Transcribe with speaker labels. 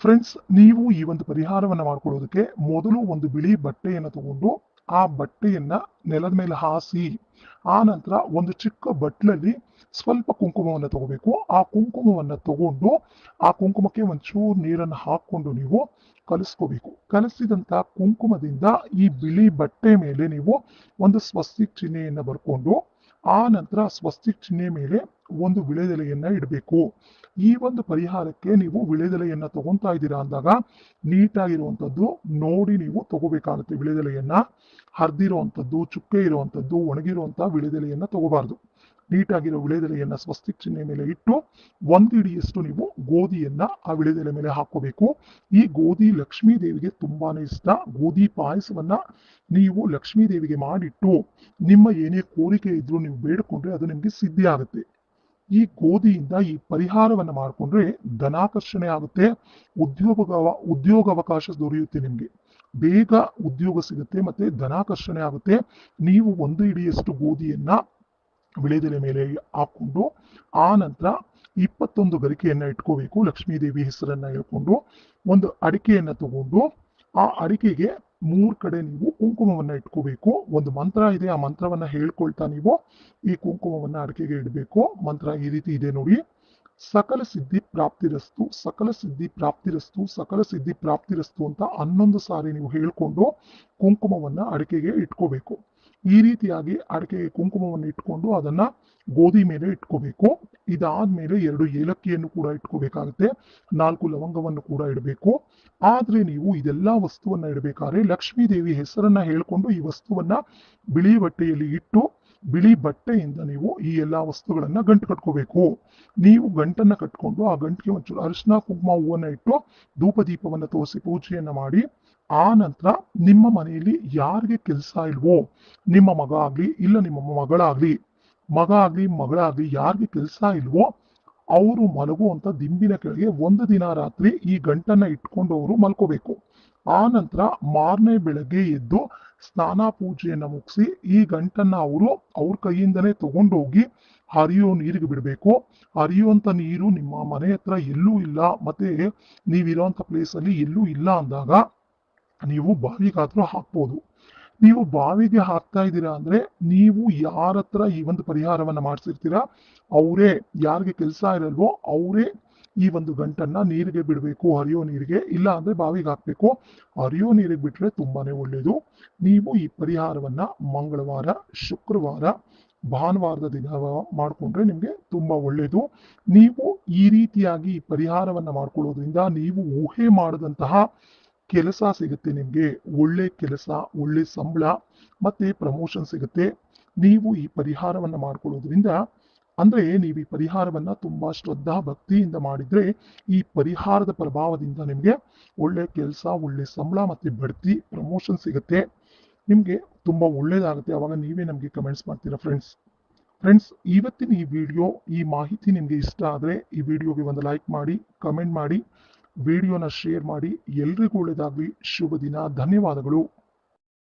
Speaker 1: Friends, ನೀವು ಈ ಒಂದು ಪರಿಹಾರವನ್ನ ಮಾಡ್ಕೊಳ್ಳೋದಕ್ಕೆ ಮೊದಲು ಒಂದು ಬಿಳಿ ಬಟ್ಟೆಯನ್ನು ತಗೊಂಡು ಆ ಬಟ್ಟೆಯನ್ನ ನೆಲದ ಮೇಲೆ ಹಾಸಿ, ಆ ನಂತರ ಒಂದು ಚಿಕ್ಕ ಬಟ್ಲಲ್ಲಿ ಸ್ವಲ್ಪ ಕುಂಕುಮವನ್ನು ತಗೋಬೇಕು. ಆ ಕುಂಕುಮವನ್ನು ತಗೊಂಡು ಆ ಕುಂಕುಮಕ್ಕೆ ಒಂಚೂರು ನೀರನ್ನು ಹಾಕೊಂಡು ನೀವು ಕಲಿಸ್ಕೋಬೇಕು. ಕಲಸಿದಂತ ಕುಂಕುಮದಿಂದ ಈ ಬಿಳಿ ಬಟ್ಟೆ ಮೇಲೆ ನೀವು ಒಂದು ಸ್ವಸ್ತಿಕ್ ಚಿಹ್ನೆಯನ್ನ ಬರ್ಕೊಂಡು ಆ ನಂತರ ಸ್ವಸ್ತಿಕ್ ಚಿಹ್ನೆ ಮೇಲೆ ಒಂದು ವಿಳೆದೆಲೆಯನ್ನ ಇಡಬೇಕು. ಈ ಒಂದು ಪರಿಹಾರಕ್ಕೆ ನೀವು ವಿಳೆದೆಲೆಯನ್ನ ತಗೊಂತಾ ಇದ್ದೀರಾ ಅಂದಾಗ ನೀಟಾಗಿರುವಂಥದ್ದು ನೋಡಿ ನೀವು ತಗೋಬೇಕಾಗುತ್ತೆ. ವಿಳೆದೆಲೆಯನ್ನ ಹರಿದಿರುವಂಥದ್ದು, ಚುಕ್ಕೆ ಇರುವಂಥದ್ದು, ಒಣಗಿರುವಂತ ವಿಳೆದೆಲೆಯನ್ನ ತಗೋಬಾರ್ದು. ನೀಟಾಗಿರೋ ವಿಳೆದೆಲೆಯನ್ನ ಸ್ವಸ್ತಿಕ್ ಚಿಹ್ನೆ ಮೇಲೆ ಇಟ್ಟು ಒಂದು ಹಿಡಿಯಷ್ಟು ನೀವು ಗೋಧಿಯನ್ನ ಆ ವಿಳೆದೆಲೆ ಮೇಲೆ ಹಾಕೋಬೇಕು. ಈ ಗೋಧಿ ಲಕ್ಷ್ಮೀ ದೇವಿಗೆ ತುಂಬಾನೇ ಇಷ್ಟ. ಗೋಧಿ ಪಾಯಸವನ್ನ ನೀವು ಲಕ್ಷ್ಮೀ ದೇವಿಗೆ ಮಾಡಿಟ್ಟು ನಿಮ್ಮ ಏನೇ ಕೋರಿಕೆ ಇದ್ರೂ ನೀವು ಬೇಡಿಕೊಂಡ್ರೆ ಅದು ನಿಮ್ಗೆ ಸಿದ್ಧಿ ಆಗುತ್ತೆ. ಈ ಗೋಧಿಯಿಂದ ಈ ಪರಿಹಾರವನ್ನ ಮಾಡಿಕೊಂಡ್ರೆ ಧನಾಕರ್ಷಣೆ ಆಗುತ್ತೆ, ಉದ್ಯೋಗಾವಕಾಶ ದೊರೆಯುತ್ತೆ. ನಿಮ್ಗೆ ಬೇಗ ಉದ್ಯೋಗ ಸಿಗುತ್ತೆ ಮತ್ತೆ ಧನಾಕರ್ಷಣೆ ಆಗುತ್ತೆ. ನೀವು ಒಂದು ಹಿಡಿಯಷ್ಟು ಗೋಧಿಯನ್ನ ವಿಳೆದೆಲೆ ಮೇಲೆ ಹಾಕೊಂಡು ಆ ನಂತರ 21 ಗರಿಕೆಯನ್ನ ಇಟ್ಕೋಬೇಕು. ಲಕ್ಷ್ಮೀ ದೇವಿ ಹೆಸರನ್ನ ಹೇಳ್ಕೊಂಡು ಒಂದು ಅಡಿಕೆಯನ್ನ ತಗೊಂಡು ಆ ಅಡಿಕೆಗೆ 3 ಕಡೆ ನೀವು ಕುಂಕುಮವನ್ನ ಇಟ್ಕೋಬೇಕು. ಒಂದು ಮಂತ್ರ ಇದೆ, ಆ ಮಂತ್ರವನ್ನ ಹೇಳ್ಕೊಳ್ತಾ ನೀವು ಈ ಕುಂಕುಮವನ್ನ ಅಡಿಕೆಗೆ ಇಡಬೇಕು. ಮಂತ್ರ ಈ ರೀತಿ ಇದೆ ನೋಡಿ: ಸಕಲ ಸಿದ್ಧಿ ಪ್ರಾಪ್ತಿರಸ್ತು, ಸಕಲ ಸಿದ್ಧಿ ಪ್ರಾಪ್ತಿರಸ್ತು, ಸಕಲ ಸಿದ್ಧಿ ಪ್ರಾಪ್ತಿರಸ್ತು ಅಂತ 11 ಸಾರಿ ನೀವು ಹೇಳ್ಕೊಂಡು ಕುಂಕುಮವನ್ನ ಅಡಿಕೆಗೆ ಇಟ್ಕೋಬೇಕು. ಈ ರೀತಿಯಾಗಿ ಅಡಿಕೆಗೆ ಕುಂಕುಮವನ್ನು ಇಟ್ಕೊಂಡು ಅದನ್ನ ಗೋಧಿ ಮೇಲೆ ಇಟ್ಕೋಬೇಕು. ಇದಾದ್ಮೇಲೆ 2 ಏಲಕ್ಕಿಯನ್ನು ಕೂಡ ಇಟ್ಕೋಬೇಕಾಗುತ್ತೆ, 4 ಲವಂಗವನ್ನು ಕೂಡ ಇಡಬೇಕು. ಆದ್ರೆ ನೀವು ಇದೆಲ್ಲಾ ವಸ್ತುವನ್ನ ಇಡಬೇಕಾದ್ರೆ ಲಕ್ಷ್ಮೀ ದೇವಿ ಹೆಸರನ್ನ ಹೇಳ್ಕೊಂಡು ಈ ವಸ್ತುವನ್ನ ಬಿಳಿ ಬಟ್ಟೆಯಲ್ಲಿ ಇಟ್ಟು ಬಿಳಿ ಬಟ್ಟೆಯಿಂದ ನೀವು ಈ ಎಲ್ಲಾ ವಸ್ತುಗಳನ್ನ ಗಂಟು ಕಟ್ಕೋಬೇಕು. ನೀವು ಗಂಟನ್ನ ಕಟ್ಕೊಂಡು ಆ ಗಂಟಿಗೆ ಒಂಚೂರು ಅರಿಶಿನ ಕುಂಕುಮ ಹೂವನ್ನ ಇಟ್ಟು ಧೂಪ ದೀಪವನ್ನ ತೋರಿಸಿ ಪೂಜೆಯನ್ನ ಮಾಡಿ ಆ ನಂತರ ನಿಮ್ಮ ಮನೆಯಲ್ಲಿ ಯಾರಿಗೆ ಕೆಲಸ ಇಲ್ವೋ, ನಿಮ್ಮ ಮಗ ಆಗ್ಲಿ ಇಲ್ಲ ನಿಮ್ಮ ಮಗಳಾಗ್ಲಿ ಯಾರಿಗೆ ಕೆಲಸ ಇಲ್ವೋ ಅವರು ಮಲಗುವಂತ ದಿಂಬಿನ ಕೆಳಗೆ ಒಂದು ದಿನ ರಾತ್ರಿ ಈ ಗಂಟನ್ನ ಇಟ್ಕೊಂಡು ಅವರು ಮಲ್ಕೋಬೇಕು. ಆ ನಂತರ ಮಾರನೇ ಬೆಳಗ್ಗೆ ಎದ್ದು ಸ್ನಾನ ಪೂಜೆಯನ್ನ ಮುಗಿಸಿ ಈ ಗಂಟನ್ನ ಅವ್ರ ಕೈಯಿಂದನೇ ತಗೊಂಡೋಗಿ ಹರಿಯೋ ನೀರಿಗೆ ಬಿಡಬೇಕು. ಹರಿಯುವಂತ ನೀರು ನಿಮ್ಮ ಮನೆ ಹತ್ರ ಎಲ್ಲೂ ಇಲ್ಲ, ಮತ್ತೆ ನೀವಿರೋಂಥ ಪ್ಲೇಸ್ ಅಲ್ಲಿ ಎಲ್ಲೂ ಇಲ್ಲ ಅಂದಾಗ ನೀವು ಬಾವಿಗಾದ್ರೂ ಹಾಕ್ಬೋದು. ನೀವು ಬಾವಿಗೆ ಹಾಕ್ತಾ ಇದ್ದೀರಾ ಅಂದ್ರೆ ನೀವು ಯಾರ ಹತ್ರ ಈ ಒಂದು ಪರಿಹಾರವನ್ನ ಮಾಡಿಸಿರ್ತೀರಾ ಅವರೇ, ಯಾರಿಗೆ ಕೆಲಸ ಇರಲ್ವೋ ಅವರೇ ಈ ಒಂದು ಗಂಟನ್ನ ನೀರಿಗೆ ಬಿಡಬೇಕು, ಹರಿಯೋ ನೀರಿಗೆ. ಇಲ್ಲ ಅಂದ್ರೆ ಬಾವಿಗೆ ಹಾಕ್ಬೇಕು. ಹರಿಯೋ ನೀರಿಗೆ ಬಿಟ್ರೆ ತುಂಬಾನೇ ಒಳ್ಳೇದು. ನೀವು ಈ ಪರಿಹಾರವನ್ನ ಮಂಗಳವಾರ, ಶುಕ್ರವಾರ, ಭಾನುವಾರದ ದಿನ ಮಾಡ್ಕೊಂಡ್ರೆ ನಿಮ್ಗೆ ತುಂಬಾ ಒಳ್ಳೇದು. ನೀವು ಈ ರೀತಿಯಾಗಿ ಈ ಪರಿಹಾರವನ್ನ ಮಾಡ್ಕೊಳ್ಳೋದ್ರಿಂದ ನೀವು ಊಹೆ ಮಾಡದಂತಹ ಕೆಲಸ ಸಿಗುತ್ತೆ. ನಿಮ್ಗೆ ಒಳ್ಳೆ ಕೆಲಸ, ಒಳ್ಳೆ ಸಂಬಳ ಮತ್ತೆ ಪ್ರಮೋಷನ್ ಸಿಗುತ್ತೆ. ನೀವು ಈ ಪರಿಹಾರವನ್ನ ಮಾಡ್ಕೊಳ್ಳೋದ್ರಿಂದ ಅಂದ್ರೆ ನೀವು ಈ ಪರಿಹಾರವನ್ನ ತುಂಬಾ ಶ್ರದ್ಧಾ ಭಕ್ತಿಯಿಂದ ಮಾಡಿದ್ರೆ ಈ ಪರಿಹಾರದ ಪ್ರಭಾವದಿಂದ ನಿಮ್ಗೆ ಒಳ್ಳೆ ಕೆಲಸ, ಒಳ್ಳೆ ಸಂಬಳ ಮತ್ತೆ ಬಡ್ತಿ, ಪ್ರಮೋಷನ್ ಸಿಗುತ್ತೆ. ನಿಮ್ಗೆ ತುಂಬಾ ಒಳ್ಳೇದಾಗುತ್ತೆ. ಅವಾಗ ನೀವೇ ನಮ್ಗೆ ಕಮೆಂಟ್ಸ್ ಮಾಡ್ತೀರಾ. ಫ್ರೆಂಡ್ಸ್, ಇವತ್ತಿನ ಈ ವಿಡಿಯೋ, ಈ ಮಾಹಿತಿ ನಿಮ್ಗೆ ಇಷ್ಟ ಆದ್ರೆ ಈ ವಿಡಿಯೋಗೆ ಒಂದು ಲೈಕ್ ಮಾಡಿ, ಕಮೆಂಟ್ ಮಾಡಿ, ವಿಡಿಯೋನ ಶೇರ್ ಮಾಡಿ. ಎಲ್ರಿಗೂ ಒಳ್ಳೆಯದಾಗ್ಲಿ. ಶುಭ ದಿನ. ಧನ್ಯವಾದಗಳು.